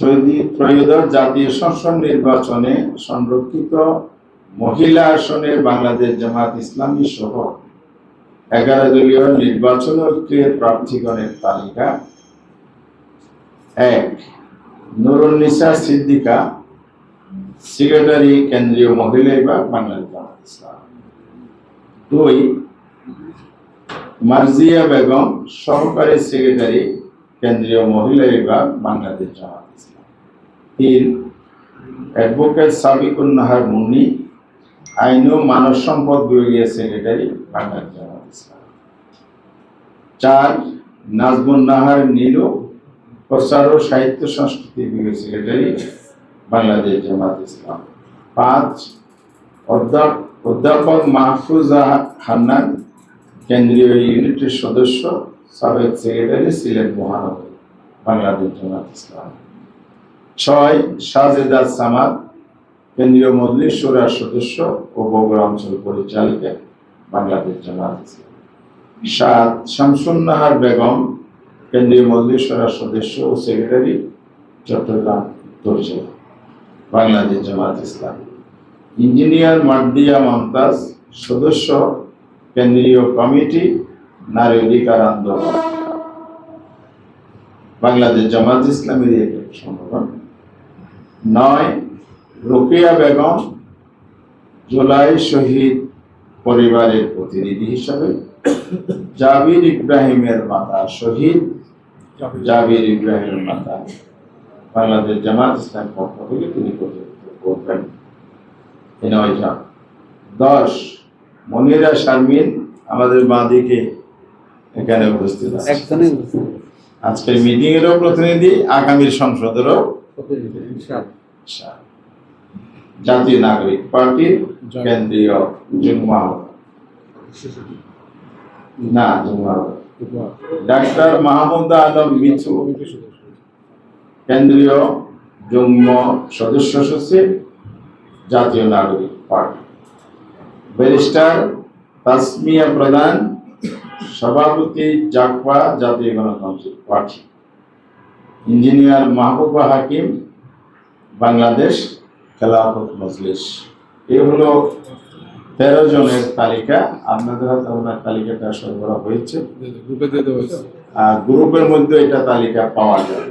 ত্রয়োদশ জাতীয় সংসদ নির্বাচনে সংরক্ষিত মহিলা আসনের বাংলাদেশ জামাত ইসলামী সহ 11 দলীয় নির্বাচন ঐক্যের প্রার্থীগণের তালিকা: 1 নুরুন্নিসা সিদ্দিকা, সেক্রেটারি, কেন্দ্রীয় মহিলা বিভাগ, বাংলাদেশ জামাত ইসলাম। 2 মার্জিয়া বেগম, সহকারী সেক্রেটারি, কেন্দ্রীয় মহিলা বিভাগ, বাংলাদেশ জামাত ইসলাম। 3 অ্যাডভোকেট সাবিকুন নাহার মুন্নি, আইন ও মানব সম্পদ বিভাগীয় সেক্রেটারি, বাংলাদেশ জামাত ইসলাম। 4 নাজমুন নাহার নীলু, প্রচার ও সাহিত্য সংস্কৃতি বিভাগীয় সেক্রেটারি, বাংলাদেশ জামাত ইসলাম। 5 অধ্যাপক মাহফুজা হান্নান, কেন্দ্রীয় ইউনিটের সদস্য, সাবেক সেক্রেটারি, সিলেট মহানগর, বাংলাদেশ জামাত ইসলাম। 6 শাহজেদা সামাদ, কেন্দ্রীয় মজলিস শুরার সদস্য ও বগুড়া অঞ্চল পরিচালিকা, বাংলাদেশ জামাত ইসলাম। 7 শামসুন নাহার বেগম, কেন্দ্রীয় মজলিস শুরার সদস্য ও সেক্রেটারি, চট্টগ্রাম উত্তর জেলা, বাংলাদেশ জামাত ইসলাম। ইঞ্জিনিয়ার মার্দিয়া মমতাজ, সদস্য, কেন্দ্রীয় কমিটি, নারী অধিকার আন্দোলন, বাংলাদেশ জামাত ইসলামের একটি সংগঠন। 9 রোকেয়া বেগম, জুলাই শহীদ পরিবারের প্রতিনিধি হিসাবে, জাবির ইব্রাহিমের মাতা, শহীদ জাবির ইব্রাহিমের মাতা, বাংলাদেশ জামাত ইসলাম পক্ষ থেকে তিনি করবেন। 10 মনিরা শারমিন, আমাদের বাঁদিকে এখানে উপস্থিত আছে, আজকের মিটিং এরও প্রতিনিধি, আগামীর সংসদেরও জাতীয় নাগরিক পার্টির কেন্দ্রীয় যুগ্ম ডাক্তার মাহমুদ আলম মিথু, কেন্দ্রীয় যুগ্ম সদস্য সচিব, জাতীয় নাগরিক পার্টি। ব্যারিস্টার তাসমিয়া প্রধান, সভাপতি, জাকপা, জাতীয় গণতান্ত্রিক পার্টি। ইঞ্জিনিয়ার মাহবুবা হাকিম, বাংলাদেশ খেলাফত মজলিস। এই হলো 13 জনের তালিকা। আপনাদের হাতে ওনার তালিকাটা সরবরাহ হয়েছে, আর গ্রুপের মধ্যে এটা তালিকা পাওয়া যাবে।